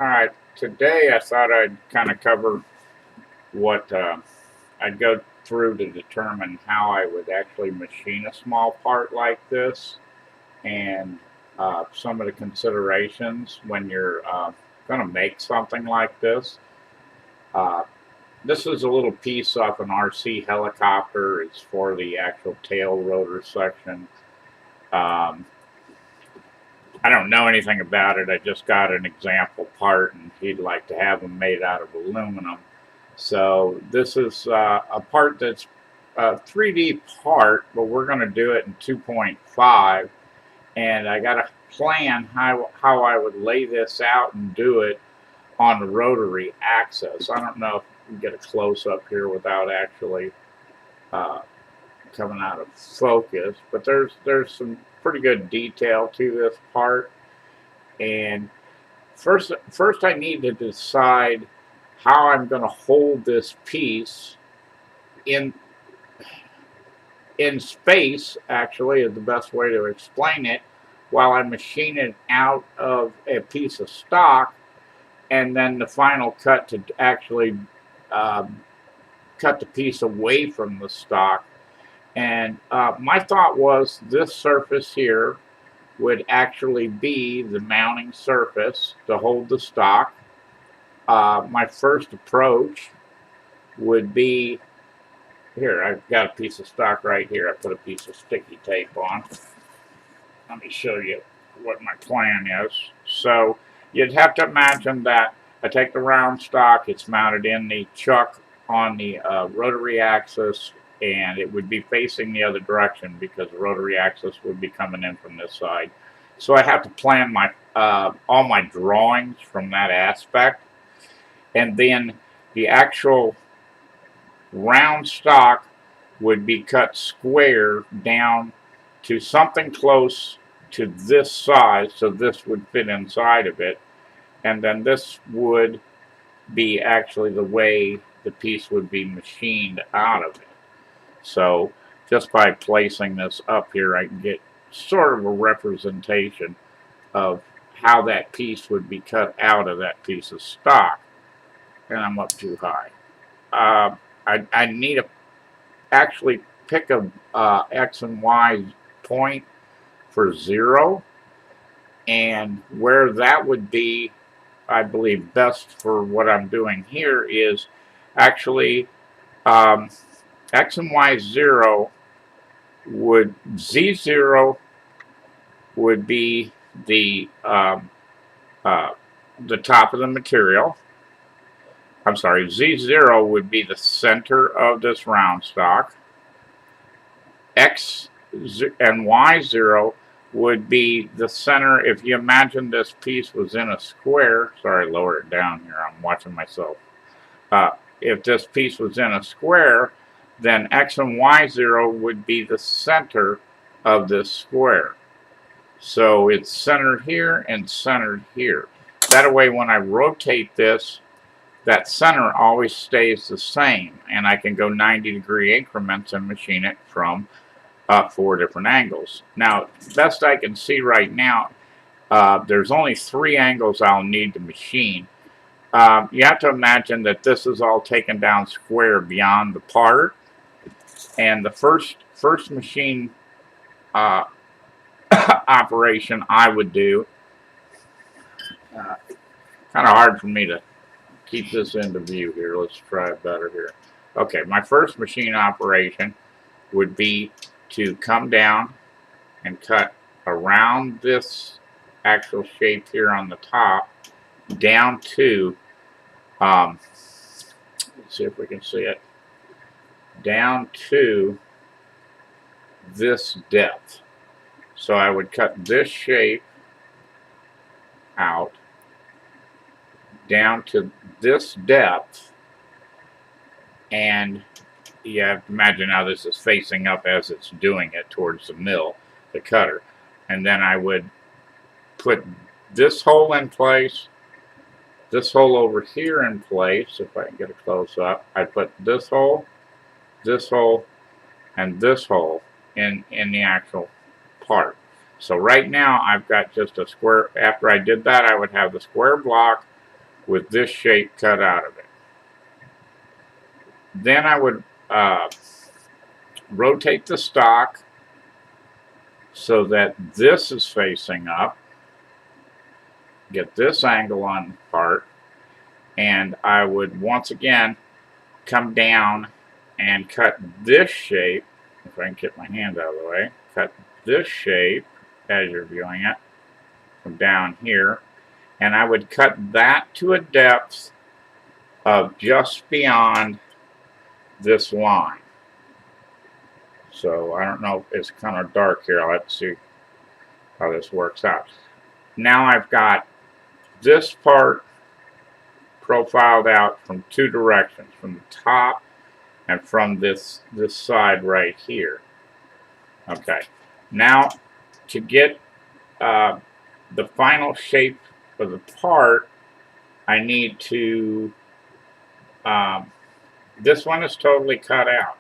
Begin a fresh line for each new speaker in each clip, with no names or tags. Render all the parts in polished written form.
Alright, today I thought I'd kind of cover what I'd go through to determine how I would actually machine a small part like this and some of the considerations when you're going to make something like this. Uh, this is a little piece off an RC helicopter. It's for the actual tail rotor section. Um, I don't know anything about it. I just got an example part, and he'd like to have them made out of aluminum. So this is a part that's a 3D part, but we're going to do it in 2.5. And I got a plan how I would lay this out and do it on the rotary axis. I don't know if you can get a close up here without actually uh, coming out of focus, but there's some pretty good detail to this part. And first I need to decide how I'm going to hold this piece in in space. Actually, is the best way to explain it. While I machine it out of a piece of stock, and then the final cut to actually um, cut the piece away from the stock. And my thought was this surface here would actually be the mounting surface to hold the stock. My first approach would be here. I've got a piece of stock right here. I put a piece of sticky tape on. Let me show you what my plan is. So you'd have to imagine that I take the round stock, it's mounted in the chuck on the rotary axis, and it would be facing the other direction because the rotary axis would be coming in from this side. So I have to plan my all my drawings from that aspect, and then the actual round stock would be cut square down to something close to this size, so this would fit inside of it, and then this would be actually the way the piece would be machined out of it. So just by placing this up here, I can get sort of a representation of how that piece would be cut out of that piece of stock. And I'm up too high. I need to actually pick a X and Y point for 0, and where that would be, I believe, best for what I'm doing here is actually um, X and Y 0 would Z0 would be uh, the top of the material. I'm sorry, Z0 would be the center of this round stock. X and Y0 would be the center. If you imagine this piece was in a square, sorry, lower it down here, I'm watching myself. If this piece was in a square, then X and Y0 would be the center of this square. So it's centered here and centered here. That way, when I rotate this, that center always stays the same, and I can go 90-degree increments and machine it from 4 different angles. Now, best I can see right now, there's only 3 angles I'll need to machine. You have to imagine that this is all taken down square beyond the part, and the first machine operation I would do, kind of hard for me to keep this into view here. Let's try it better here. Okay, my first machine operation would be to come down and cut around this actual shape here on the top down to, let's see if we can see it, down to this depth. So I would cut this shape out down to this depth, and you have to imagine how this is facing up as it's doing it towards the mill, the cutter. And then I would put this hole in place, this hole over here in place. If I can get a close up, I put this hole, and this hole in the actual part. So right now I've got just a square. After I did that, I would have the square block with this shape cut out of it. Then I would rotate the stock so that this is facing up. Get this angle on the part, and I would once again come down and cut this shape, if I can get my hand out of the way, cut this shape as you're viewing it from down here, and I would cut that to a depth of just beyond this line. So I don't know, it's kind of dark here. I'll have to see how this works out. Now I've got this part profiled out from two directions, from the top and from this side right here. Okay, now to get the final shape of the part, I need to, this one is totally cut out.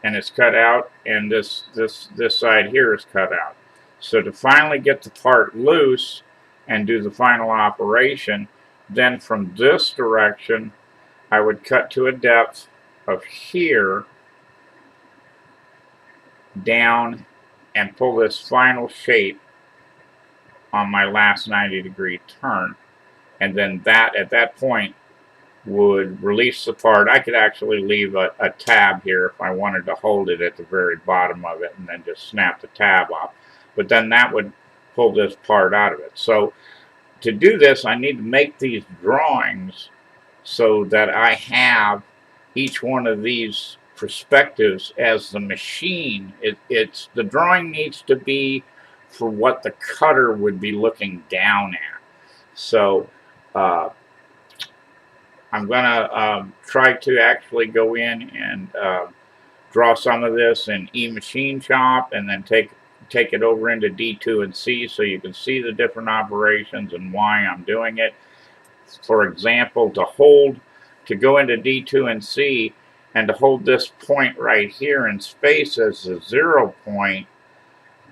And it's cut out, and this side here is cut out. So to finally get the part loose and do the final operation, then from this direction, I would cut to a depth of here down and pull this final shape on my last 90-degree turn. And then that, at that point, would release the part. I could actually leave a tab here if I wanted to hold it at the very bottom of it and then just snap the tab off. But then that would pull this part out of it. So to do this, I need to make these drawings so that I have each one of these perspectives as the machine. It's the drawing needs to be for what the cutter would be looking down at. So I'm going to try to actually go in and draw some of this in eMachine Shop and then take it over into D2 and C so you can see the different operations and why I'm doing it. For example, to go into D2 and C and to hold this point right here in space as the 0 point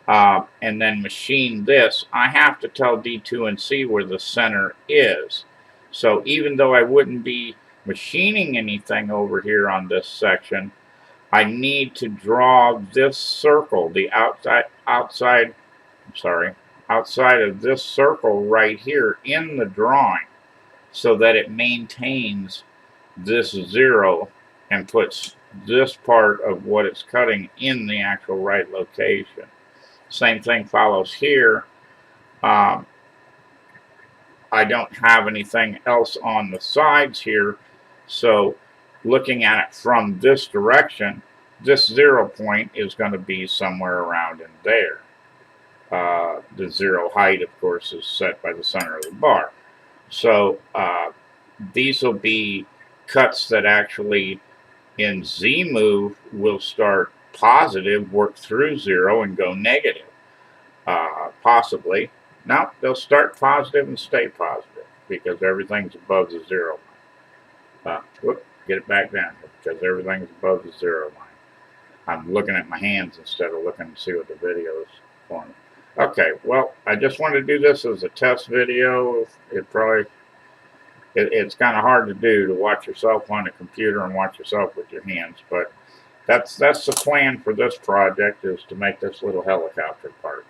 and then machine this, I have to tell D2 and C where the center is. So even though I wouldn't be machining anything over here on this section, I need to draw this circle, the outside of this circle right here in the drawing, so that it maintains this 0 and puts this part of what it's cutting in the actual right location. Same thing follows here. I don't have anything else on the sides here, so looking at it from this direction, this 0 point is going to be somewhere around in there. The 0 height, of course, is set by the center of the bar. So these will be cuts that actually in Z move will start positive, work through 0, and go negative. Possibly. No, they'll start positive and stay positive because everything's above the 0 line. Get it back down because everything's above the 0 line. I'm looking at my hands instead of looking to see what the video is for me. Okay, well, I just wanted to do this as a test video. It's kind of hard to do, to watch yourself on a computer and watch yourself with your hands, but that's the plan for this project, is to make this little helicopter part.